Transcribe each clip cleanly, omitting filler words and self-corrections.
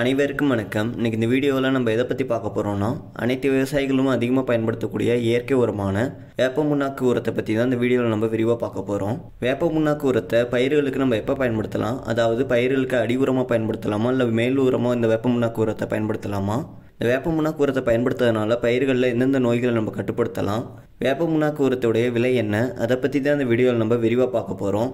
அனைவருக்கும் வணக்கம். இன்னைக்கு இந்த வீடியோவில் நம்ம எதை பற்றி பார்க்க போகிறோம்னா, அனைத்து விவசாயிகளும் அதிகமாக பயன்படுத்தக்கூடிய இயற்கை உரமான வேப்ப முன்னாக்கு உரத்தை பற்றி தான் இந்த வீடியோவில் நம்ம விரிவாக பார்க்க போகிறோம். வேப்ப முன்னாக்கு உரத்தை பயிர்களுக்கு நம்ம எப்போ பயன்படுத்தலாம், அதாவது பயிர்களுக்கு அடி உரமாக பயன்படுத்தலாமா இல்லை மேல் உரமாக இந்த வேப்ப முன்னாக்கு உரத்தை பயன்படுத்தலாமா, இந்த வேப்ப முன்னாக்கு உரத்தை பயன்படுத்துறதுனால பயிர்களில் எந்தெந்த நோய்களை நம்ம கட்டுப்படுத்தலாம், வேப்ப முன்னாக்கு உரத்துடைய விலை என்ன, அதை பற்றி தான் இந்த வீடியோவில் நம்ம விரிவாக பார்க்க போகிறோம்.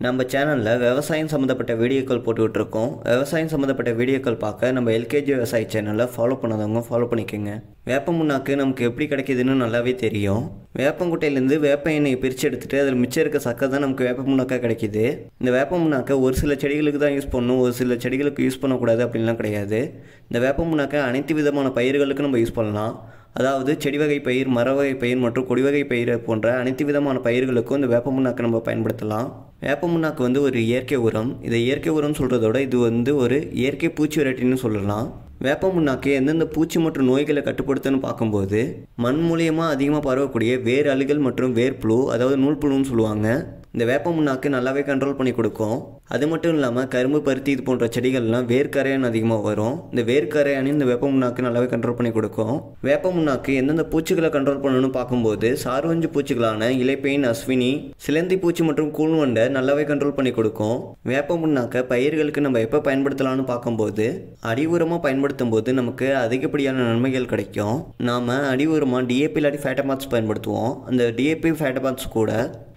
நம்ம சேனலில் விவசாயம் சம்மந்தப்பட்ட வீடியோக்கள் போட்டுக்கிட்டுருக்கோம். விவசாயம் சம்மந்தப்பட்ட வீடியோக்கள் பார்க்க நம்ம எல்கேஜி விவசாய சேனலை ஃபாலோ பண்ணாதவங்க ஃபாலோ பண்ணிக்கோங்க. வேப்ப முன்னாக்கு நமக்கு எப்படி கிடைக்கிதுன்னு நல்லாவே தெரியும். வேப்பங்குட்டையிலேருந்து வேப்ப எண்ணெயை பிரித்து எடுத்துகிட்டு அதில் மிச்சம் இருக்க சக்கை தான் நமக்கு வேப்ப முன்னாக்காக கிடைக்கிது. இந்த வேப்ப முன்னாக்கை ஒரு சில செடிகளுக்கு தான் யூஸ் பண்ணணும், ஒரு சில செடிகளுக்கு யூஸ் பண்ணக்கூடாது அப்படின்லாம் கிடையாது. இந்த வேப்ப முன்னாக்கை அனைத்து விதமான பயிர்களுக்கு நம்ம யூஸ் பண்ணலாம். அதாவது செடி வகை பயிர், மர வகை பயிர் மற்றும் கொடி வகை பயிர் போன்ற அனைத்து விதமான பயிர்களுக்கும் இந்த வேப்ப முன்னாக்கை நம்ம பயன்படுத்தலாம். வேப்ப முன்னாக்கு ஒரு இயற்கை உரம். இதை இயற்கை உரம் சொல்கிறதோட இது ஒரு இயற்கை பூச்சி விரட்டின்னு சொல்லலாம். வேப்ப முன்னாக்கு எந்தெந்த பூச்சி மற்றும் நோய்களை கட்டுப்படுத்துன்னு பார்க்கும்போது, மண் மூலியமாக அதிகமாக பரவக்கூடிய வேர் அழுகல் மற்றும் வேர்ப்புழு, அதாவது நூல் புழுன்னு சொல்லுவாங்க, இந்த வேப்ப முன்னாக்கு நல்லாவே கண்ட்ரோல் பண்ணி கொடுக்கும். அது மட்டும் இல்லாமல் கரும்பு, பருத்தி இது போன்ற செடிகள்லாம் வேர்க்கரையான் அதிகமாக வரும். இந்த வேர்க்கரையானு இந்த வேப்ப முன்னாக்கு நல்லாவே கண்ட்ரோல் பண்ணி கொடுக்கும். வேப்ப முன்னாக்கு எந்தெந்த பூச்சிகளை கண்ட்ரோல் பண்ணணும்னு பார்க்கும்போது, சார்வஞ்சு பூச்சிகளான இலைப்பெயின், அஸ்வினி, சிலந்தி பூச்சி மற்றும் கூழ்வண்டை நல்லாவே கண்ட்ரோல் பண்ணி கொடுக்கும். வேப்ப முன்னாக்க பயிர்களுக்கு நம்ம எப்போ பயன்படுத்தலாம்னு பார்க்கும்போது, அடி உரமாக பயன்படுத்தும் போது நமக்கு அதிகப்படியான நன்மைகள் கிடைக்கும். நாம் அடி உரமாக டிஏபி இல்லாட்டி ஃபேட்டமாக்ஸ் பயன்படுத்துவோம். அந்த டிஏபி ஃபேட்டமாக்ஸ் கூட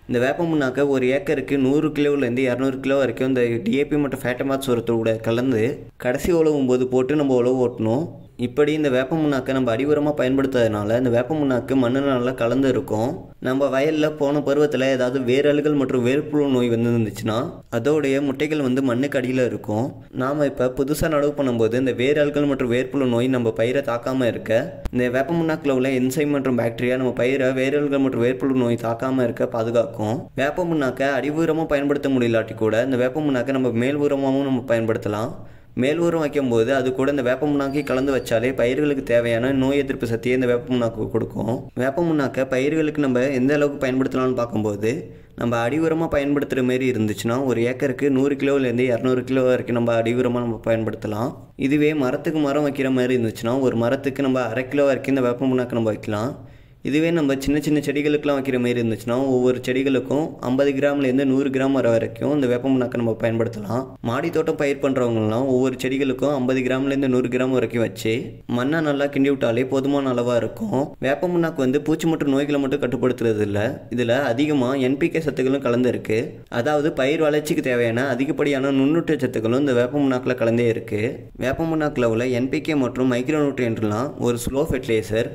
இந்த வேப்ப முன்னாக்க ஒரு ஏக்கருக்கு 100 கிலோவிலேருந்து 200 கிலோ வரைக்கும் இந்த டிஏபி மற்றும் ஃபேட்டமாக்ஸ் உரத்தோட கலந்து கடைசி உழவும் போது போட்டு நம்ம உழவு ஓட்டணும். இப்படி இந்த வேப்ப முன்னாக்கை நம்ம அடி உரமாக பயன்படுத்துறதுனால இந்த வேப்ப முன்னாக்கு மண்ணில் நல்லா கலந்து இருக்கும். நம்ம வயலில் போன பருவத்தில் ஏதாவது வேரழுகள் மற்றும் வேர்ப்புழு நோய் இருந்துச்சுன்னா அதோடைய முட்டைகள் மண்ணுக்கு அடியில் இருக்கும். நாம் இப்போ புதுசாக நடவு பண்ணும்போது இந்த வேரழுகள் மற்றும் வேர்ப்புழு நோய் நம்ம பயிரை தாக்காமல் இருக்க இந்த வேப்ப முன்னாக்கில் உள்ள என்சைம் மற்றும் பாக்டீரியா நம்ம பயிரை வேரழுகள் மற்றும் வேர்ப்புழு நோய் தாக்காமல் இருக்க பாதுகாக்கும். வேப்ப முன்னாக்கை அடி உரமாக பயன்படுத்த முடியலாட்டி கூட இந்த வேப்ப முன்னாக்கை நம்ம மேல் உரமாகவும் நம்ம பயன்படுத்தலாம். மேல் உரம் வைக்கும்போது அது கூட இந்த வேப்ப முன்னாக்கை கலந்து வச்சாலே பயிர்களுக்கு தேவையான நோய் எதிர்ப்பு சக்தியை இந்த வேப்ப முன்னாக்கு கொடுக்கும். வேப்ப முன்னாக்கை பயிர்களுக்கு நம்ம எந்த அளவுக்கு பயன்படுத்தலாம்னு பார்க்கும்போது, நம்ம அடி உரமாக பயன்படுத்துகிற மாரி இருந்துச்சுன்னா ஒரு ஏக்கருக்கு 100 கிலோவிலேருந்து 200 கிலோ வரைக்கும் நம்ம அடி உரமாக நம்ம பயன்படுத்தலாம். இதுவே மரத்துக்கு மரம் வைக்கிற மாதிரி இருந்துச்சுன்னா ஒரு மரத்துக்கு நம்ம 1/2 கிலோ வரைக்கும் இந்த வேப்ப முன்னாக்கை நம்ம வைக்கலாம். இதுவே நம்ம சின்ன சின்ன செடிகளுக்கெலாம் வைக்கிற மாரி இருந்துச்சுன்னா ஒவ்வொரு செடிகளுக்கும் 50 கிராம்லேருந்து 100 கிராம் வர வரைக்கும் இந்த வேப்ப முன்னாக்கை நம்ம பயன்படுத்தலாம். மாடி தோட்டம் பயிர் பண்ணுறவங்கலாம் ஒவ்வொரு செடிகளுக்கும் 50 கிராம்லேருந்து 100 கிராம் வரைக்கும் வச்சு மண்ணை நல்லா கிண்டி விட்டாலே போதுமான அளவாக இருக்கும். வேப்ப முன்னாக்கு பூச்சி மற்றும் நோய்களை மட்டும் கட்டுப்படுத்துறது இல்லை, இதில் அதிகமாக NPK சத்துக்களும் கலந்துருக்கு. அதாவது பயிர் வளர்ச்சிக்கு தேவையான அதிகப்படியான நுண்ணூட்ட சத்துக்களும் இந்த வேப்ப முன்னாக்கில் கலந்தே இருக்குது. வேப்ப முன்னாக்கில் உள்ள NPK மற்றும் மைக்ரோ நியூட்ரியன்ட்லாம் ஒரு ஸ்லோ ஃபெர்டிலைசர்.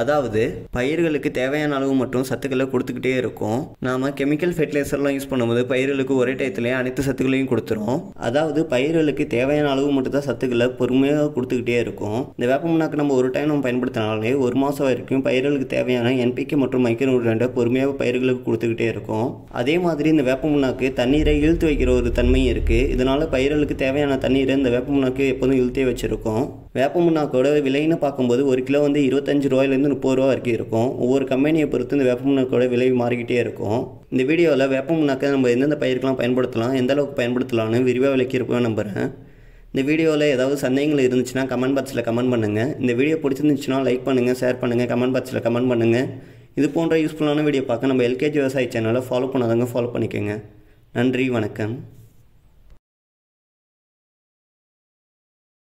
அதாவது பயிர்களுக்கு தேவையான அளவு மட்டும் சத்துக்களை கொடுத்துக்கிட்டே இருக்கும். நாம் கெமிக்கல் ஃபெர்டிலைசர்லாம் யூஸ் பண்ணும்போது பயிர்களுக்கு ஒரே டயத்துலேயே அனைத்து சத்துக்களையும் கொடுத்துரும். அதாவது பயிர்களுக்கு தேவையான அளவு மட்டும் தான் சத்துக்களை பொறுமையாக கொடுத்துக்கிட்டே இருக்கும். இந்த வேப்ப முன்னாக்கு நம்ம ஒரு டைம் நம்ம பயன்படுத்தினாலே 1 மாதம் வரைக்கும் பயிர்களுக்கு தேவையான NPK மற்றும் மைக்ரோ நியூட்ரியன்ட்டை பொறுமையாக பயிர்களுக்கு கொடுத்துக்கிட்டே இருக்கும். அதே மாதிரி இந்த வேப்ப முன்னாக்கு தண்ணீரை இழுத்து வைக்கிற ஒரு தன்மையும் இருக்குது. இதனால் பயிர்களுக்கு தேவையான தண்ணீரை இந்த வேப்ப முன்னாக்கு எப்போதும் இழுத்தே வச்சுருக்கும். வேப்ப முன்னாக்கோட விலைன்னு பார்க்கும்போது ஒரு கிலோ 25 ரூபாயிலேருந்து 30 ரூபா வரைக்கும் இருக்கும். ஒவ்வொரு கம்பெனியை பொறுத்து இந்த வேப்ப முன்னாக்கோட விலை மாறிக்கிட்டே இருக்கும். இந்த வீடியோவில் வேப்ப முன்னாக்கை நம்ம எந்தெந்த பயிருக்கெலாம் பயன்படுத்தலாம், எந்த அளவுக்கு பயன்படுத்தலாம்னு விரிவாக விளக்கியிருப்பேன் நம்புகிறேன். இந்த வீடியோவில் ஏதாவது சந்தேகங்கள் இருந்துச்சுன்னா கமெண்ட் பாக்ஸில் கமெண்ட் பண்ணுங்கள். இந்த வீடியோ பிடிச்சிருந்துச்சுன்னா லைக் பண்ணுங்கள், ஷேர் பண்ணுங்கள், கமெண்ட் பாக்ஸில் கமெண்ட் பண்ணுங்கள். இது போன்ற யூஸ்ஃபுல்லான வீடியோ பார்க்க நம்ம எல்கேஜி விவசாய சேனலை ஃபாலோ பண்ணாதவங்க ஃபாலோ பண்ணிக்கோங்க. நன்றி, வணக்கம்.